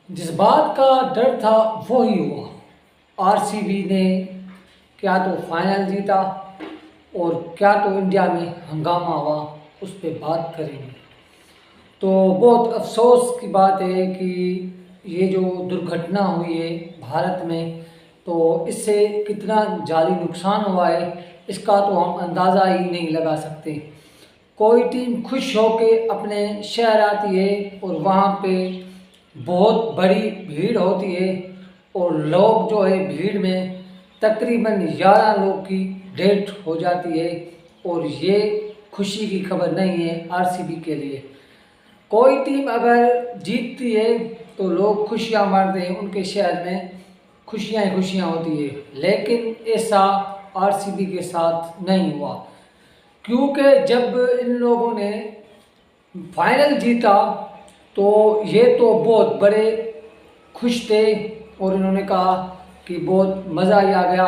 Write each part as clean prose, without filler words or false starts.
जिस बात का डर था वही हुआ। आरसीबी ने क्या तो फाइनल जीता और क्या तो इंडिया में हंगामा हुआ, उस पर बात करेंगे। तो बहुत अफसोस की बात है कि ये जो दुर्घटना हुई है भारत में, तो इससे कितना जानी नुकसान हुआ है इसका तो हम अंदाज़ा ही नहीं लगा सकते। कोई टीम खुश होके अपने शहर आती है और वहाँ पे बहुत बड़ी भीड़ होती है और लोग जो है भीड़ में तकरीबन 11 लोग की डेथ हो जाती है और ये खुशी की खबर नहीं है आरसीबी के लिए। कोई टीम अगर जीतती है तो लोग खुशियाँ मारते हैं, उनके शहर में खुशियाँ ही खुशियाँ होती है, लेकिन ऐसा आरसीबी के साथ नहीं हुआ। क्योंकि जब इन लोगों ने फाइनल जीता तो ये तो बहुत बड़े खुश थे और इन्होंने कहा कि बहुत मज़ा ही आ गया।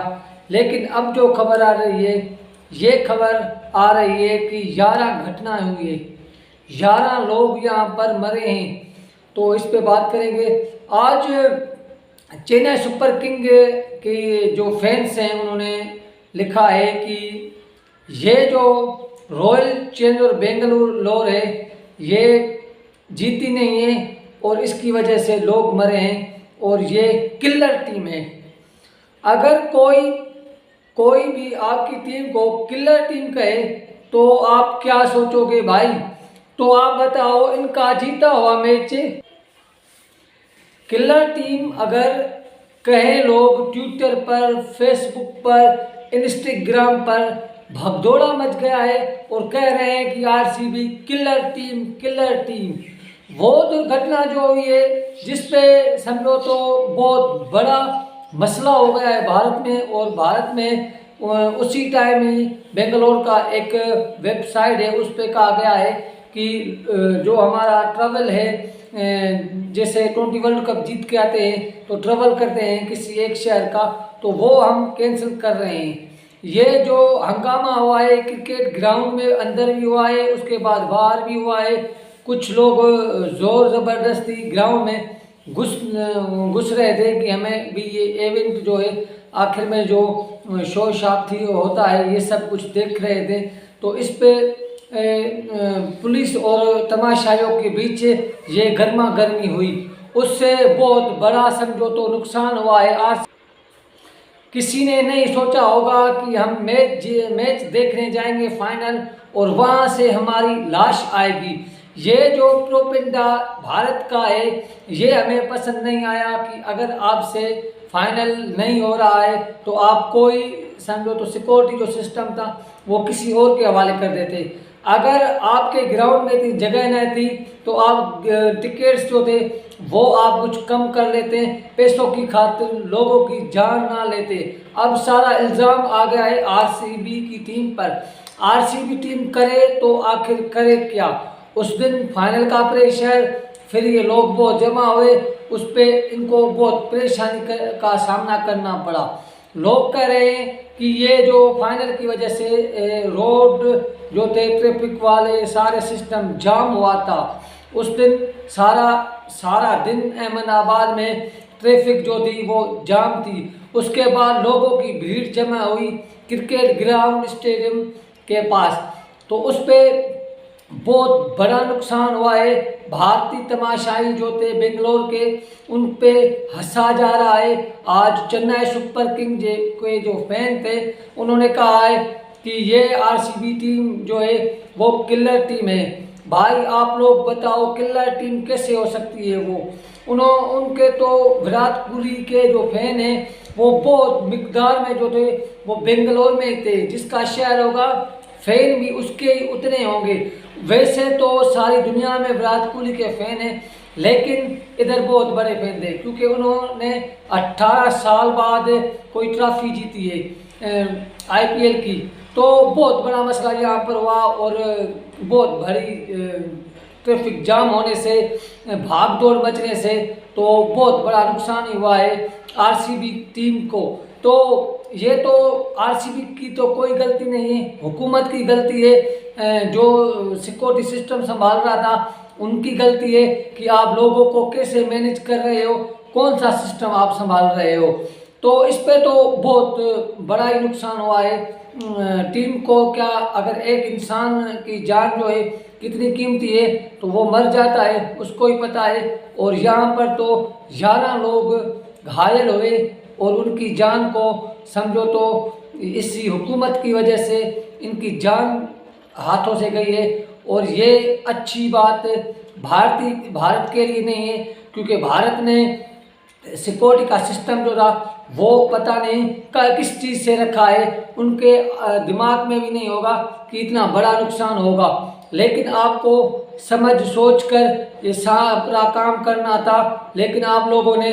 लेकिन अब जो खबर आ रही है, ये खबर आ रही है कि 11 घटनाएं हुई है, 11 लोग यहाँ पर मरे हैं। तो इस पे बात करेंगे। आज चेन्नई सुपर किंग के जो फैंस हैं उन्होंने लिखा है कि ये जो रॉयल चैलेंजर बेंगलुरु है ये जीती नहीं है और इसकी वजह से लोग मरे हैं और ये किलर टीम है। अगर कोई भी आपकी टीम को किलर टीम कहे तो आप क्या सोचोगे भाई? तो आप बताओ, इनका जीता हुआ मैच किलर टीम अगर कहे लोग ट्विटर पर, फेसबुक पर, इंस्टाग्राम पर भगदौड़ा मच गया है और कह रहे हैं कि आरसीबी किलर टीम। वो दुर्घटना जो हुई है जिसपे समझो तो बहुत बड़ा मसला हो गया है भारत में, और भारत में उसी टाइम ही बेंगलोर का एक वेबसाइट है उस पर कहा गया है कि जो हमारा ट्रैवल है, जैसे 20 वर्ल्ड कप जीत के आते हैं तो ट्रैवल करते हैं किसी एक शहर का, तो वो हम कैंसिल कर रहे हैं। ये जो हंगामा हुआ है क्रिकेट ग्राउंड में अंदर भी हुआ है, उसके बाद बाहर भी हुआ है। कुछ लोग ज़ोर ज़बरदस्ती ग्राउंड में घुस रहे थे कि हमें भी ये इवेंट जो है आखिर में जो शो शाप थी होता है ये सब कुछ देख रहे थे। तो इस पे पुलिस और तमाशाइयों के बीच ये गर्मा गर्मी हुई, उससे बहुत बड़ा समझो तो नुकसान हुआ है। आज किसी ने नहीं सोचा होगा कि हम मैच देखने जाएंगे फाइनल और वहाँ से हमारी लाश आएगी। ये जो प्रोपेगेंडा भारत का है ये हमें पसंद नहीं आया कि अगर आपसे फाइनल नहीं हो रहा है तो आप कोई समझो तो सिक्योरिटी जो सिस्टम था वो किसी और के हवाले कर देते। अगर आपके ग्राउंड में इतनी जगह न थी तो आप टिकट्स जो थे वो आप कुछ कम कर लेते, पैसों की खातिर लोगों की जान ना लेते। अब सारा इल्ज़ाम आ गया है आरसीबी की टीम पर। आरसीबी टीम करे तो आखिर करे क्या? उस दिन फाइनल का प्रेशर, फिर ये लोग बहुत जमा हुए, उस पर इनको बहुत परेशानी का सामना करना पड़ा। लोग कह रहे हैं कि ये जो फाइनल की वजह से रोड जो थे ट्रैफिक वाले सारे सिस्टम जाम हुआ था। उस दिन सारा दिन अहमदाबाद में ट्रैफिक जो थी वो जाम थी। उसके बाद लोगों की भीड़ जमा हुई क्रिकेट ग्राउंड स्टेडियम के पास, तो उस पर बहुत बड़ा नुकसान हुआ है। भारतीय तमाशाई जो थे बेंगलोर के उन पे हंसा जा रहा है। आज चेन्नई सुपर किंग के जो फैन थे उन्होंने कहा है कि ये आरसीबी टीम जो है वो किलर टीम है। भाई आप लोग बताओ किलर टीम कैसे हो सकती है? वो उनके तो विराट कोहली के जो फैन हैं वो बहुत मिकदार में जो थे वो बेंगलोर में थे, जिसका शहर होगा फैन भी उसके ही उतने होंगे। वैसे तो सारी दुनिया में विराट कोहली के फैन हैं, लेकिन इधर बहुत बड़े फैन थे क्योंकि उन्होंने 18 साल बाद कोई ट्रॉफी जीती है आईपीएल की। तो बहुत बड़ा मसला यहाँ पर हुआ और बहुत भारी ट्रैफिक जाम होने से, भाग दौड़ मचने से तो बहुत बड़ा नुकसान ही हुआ है आरसीबी टीम को। तो ये तो आरसीबी की तो कोई गलती नहीं है, हुकूमत की गलती है। जो सिक्योरिटी सिस्टम संभाल रहा था उनकी गलती है कि आप लोगों को कैसे मैनेज कर रहे हो, कौन सा सिस्टम आप संभाल रहे हो। तो इस पे तो बहुत बड़ा ही नुकसान हुआ है टीम को। क्या अगर एक इंसान की जान जो है कितनी कीमती है, तो वो मर जाता है, उसको ही पता है। और यहाँ पर तो 11 लोग घायल हुए और उनकी जान को समझो तो इसी हुकूमत की वजह से इनकी जान हाथों से गई है। और ये अच्छी बात भारत के लिए नहीं है, क्योंकि भारत ने सिक्योरिटी का सिस्टम जो था वो पता नहीं किस चीज़ से रखा है, उनके दिमाग में भी नहीं होगा कि इतना बड़ा नुकसान होगा। लेकिन आपको समझ सोच कर ये सारा काम करना था, लेकिन आप लोगों ने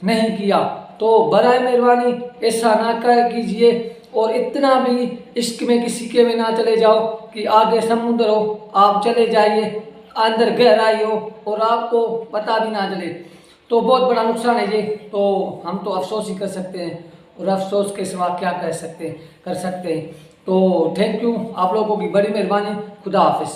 नहीं किया। तो बराए मेहरबानी ऐसा ना कर कीजिए, और इतना भी इश्क में किसी के में ना चले जाओ कि आगे समुद्र हो आप चले जाइए, अंदर गहराई हो और आपको पता भी ना चले। तो बहुत बड़ा नुकसान है ये। तो हम तो अफसोस ही कर सकते हैं, और अफसोस के सिवा क्या कर सकते हैं। तो थैंक यू, आप लोगों की बड़ी मेहरबानी। खुदा हाफिज़।